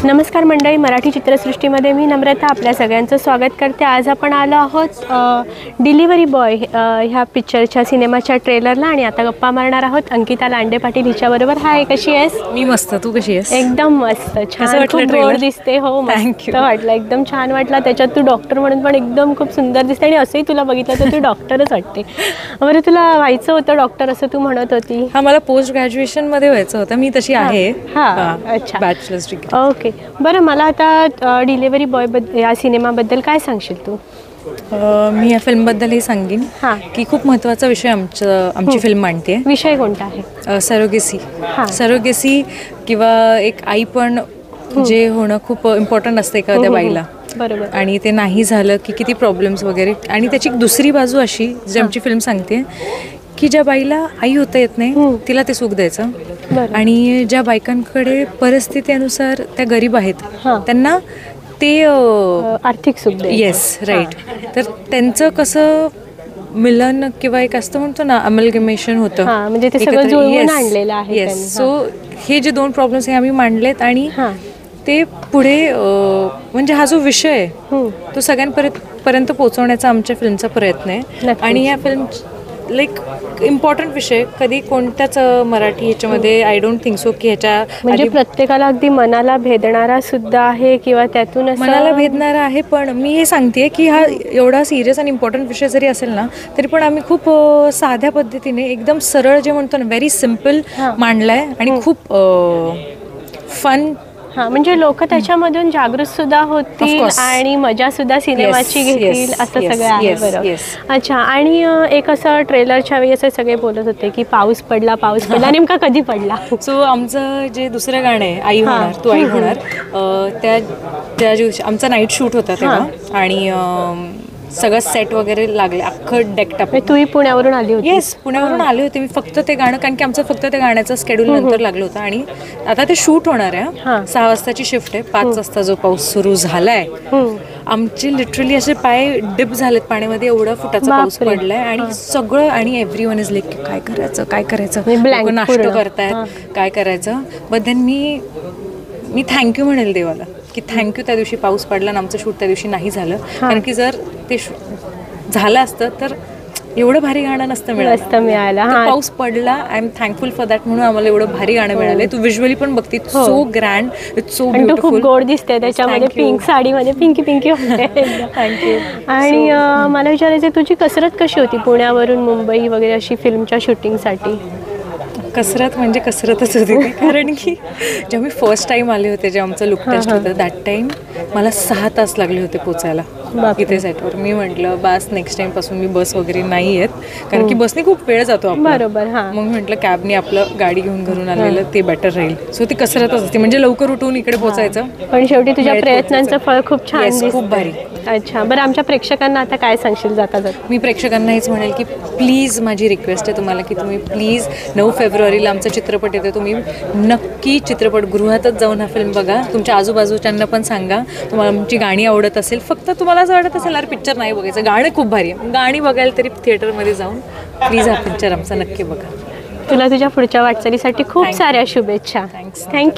नमस्कार मंडळी, मराठी चित्रसृष्टीमध्ये मी नम्रता आपल्या सगळ्यांचं स्वागत करते। आज आपण आलो आहोत डिलिव्हरी बॉय ह्या पिक्चरच्या सिनेमाच्या ट्रेलरला आणि आता गप्पा मारणार आहोत अंकिता लांडे पाटील हिच्याबरोबर। हाय, कशी आहेस? मी मस्त, तू कशी आहेस? एकदम मस्त, छान, खूप गोड दिसते। हो, मस्त वाटलं, एकदम छान वाटलं। त्याच्यात तू डॉक्टर म्हणून पण एकदम खूप सुंदर दिसते आणि असंही तुला बघितलं तर तू डॉक्टरच वाटते। बरं, तुला व्हायचं होतं डॉक्टर असं तू म्हणत होती? हा, मला पोस्ट ग्रॅज्युएशनमध्ये व्हायचं होतं, मी तशी आहे। हां, अच्छा, बॅचलर्स डिग्री। ओके, बरं, मला आता डिलिव्हरी बॉय या सिनेमाबद्दल काय सांगशील तू? मी या फिल्मबद्दल हे सांगेन की खूप महत्त्वाचा विषय आमची फिल्म मांडते। विषय कोणता आहे? सरोगेसी किंवा एक आई पण जे होणं खूप इम्पॉर्टंट असते एखाद्या बाईला। बरोबर। आणि ते नाही झालं की किती प्रॉब्लेम्स वगैरे। आणि त्याची एक दुसरी बाजू अशी जी आमची फिल्म सांगते की ज्या बाईला आई होता येत नाही तिला ते सुख द्यायचं, आणि ज्या बायकांकडे परिस्थितीनुसार त्या गरीब आहेत त्यांना ते आर्थिक सुख द्यायचं। Yes, right. तर त्यांचं कसं मिलन किंवा एक असतं म्हणतो ना, अमलगमेशन होतं, म्हणजे ते सगळं जुळवून आणलेलं आहे। येस, सो हे जे दोन प्रॉब्लेम्स हे आम्ही मांडलेत आणि ते पुढे म्हणजे हा जो विषय आहे तो सगळ्यांपर्यंत पोहोचवण्याचा आमच्या फिल्मचा प्रयत्न आहे। आणि या फिल्म लाईक इम्पॉर्टंट विषय कधी कोणत्याच मराठी ह्याच्यामध्ये आय डोंट थिंक सो की ह्याच्या म्हणजे प्रत्येकाला अगदी मनाला भेदणारा सुद्धा आहे किंवा त्यातून मनाला भेदणारा आहे। पण मी हे सांगते की हा एवढा सिरियस आणि इम्पॉर्टंट विषय जरी असेल ना तरी पण आम्ही खूप साध्या पद्धतीने एकदम सरळ जे म्हणतो ना व्हेरी सिम्पल मांडलाय आणि खूप फन। म्हणजे लोक त्याच्यामधून जागृत सुद्धा होतील आणि मजा सुद्धा सिनेमाची घेतील असं सगळं आहे। बरोबर, अच्छा। आणि एक असं ट्रेलरच्या वेळी असं सगळे बोलत होते की पाऊस पडला, नेमका कधी पडला? सो आमचं जे दुसरं गाणं आहे आई होणार तू आई होणार, त्या दिवशी आमचा नाईट शूट होता तेव्हा आणि सगळं सेट वगैरे लागले, अख्खं डेकटॉप। तूही पुण्यावरून आली होती? येस, पुण्यावरून आले होते मी फक्त ते गाणं, कारण की आमचं फक्त ते गाण्याचं स्केड्यूल नंतर लागलं होतं। आणि आता ते शूट होणार आहे, 6 वाजताची शिफ्ट आहे, 5 वाजता जो पाऊस सुरू झालाय आमचे लिटरली असे पाय डिप झालेत पाण्यामध्ये, एवढा फुटाचा पाऊस पडलाय आणि सगळं, आणि एव्हरीवन इज लाईक काय करायचं लोक नाश्ता करतायत, काय करायचं। बट देन मी थँक्यू म्हणेल देवाला की थँक्यू त्या दिवशी पाऊस पडला आणि आमचं शूट त्या दिवशी नाही झालं, कारण की जर ते झालं असतं तर एवढं भारी गाणं नसतं मिळालं। पाऊस पडला, I am thankful for that, म्हणून आम्हाला एवढं भारी गाणं मिळालंय। तू व्हिज्युअली पण बघते, so grand, it's so beautiful, खूप गोड दिसते त्याच्यामध्ये, पिंक साडीमध्ये पिंकी होते। थँक्यू। आणि मला विचारायचं, तुझी कसरत कशी होती पुण्यावरून मुंबई वगैरे अशी फिल्मच्या शूटिंगसाठी? कसरत म्हणजे कसरतच होती ती, कारण की जेव्हा मी फर्स्ट टाईम आले होते, जेव्हा आमचं लुक टेस्ट होतं दॅट टाईम मला 6 तास लागले होते पोचायला इथे सेटवर। मी म्हटलं बस नेक्स्ट टाईमपासून मी बस वगैरे नाही येत, कारण की बसने खूप वेळ जातो आपला। बरोबर, मग म्हटलं कॅबने आपलं गाडी घेऊन घरून आलेलं ते बेटर राहील। सो ती कसरतच असते, म्हणजे लवकर उठून इकडे पोचायचं। पण शेवटी तुझ्या प्रयत्नांचं फळ खूप छान दिसतं, खूप भारी। अच्छा, बरं, आमच्या प्रेक्षकांना आता काय सांगशील जाता? मी प्रेक्षकांना हेच म्हणेल की प्लीज, माझी रिक्वेस्ट आहे तुम्हाला की तुम्ही प्लीज 9 फेब्रुवारीला आमचा चित्रपट येतो, तुम्ही नक्की चित्रपटगृहातच जाऊन हा फिल्म बघा। तुमच्या आजूबाजूच्यांना पण सांगा तुम्हाला आमची गाणी आवडत असेल, फक्त तुम्हाला असं वाटत असेल यार पिक्चर नाही बघायचं, गाणं खूप भारी आहे, गाणी बघायला तरी थिएटरमध्ये जाऊन प्लीज हा पिक्चर आमचा नक्की बघा। तुला तुझ्या पुढच्या वाटचालीसाठी खूप साऱ्या शुभेच्छा। थँक्यू।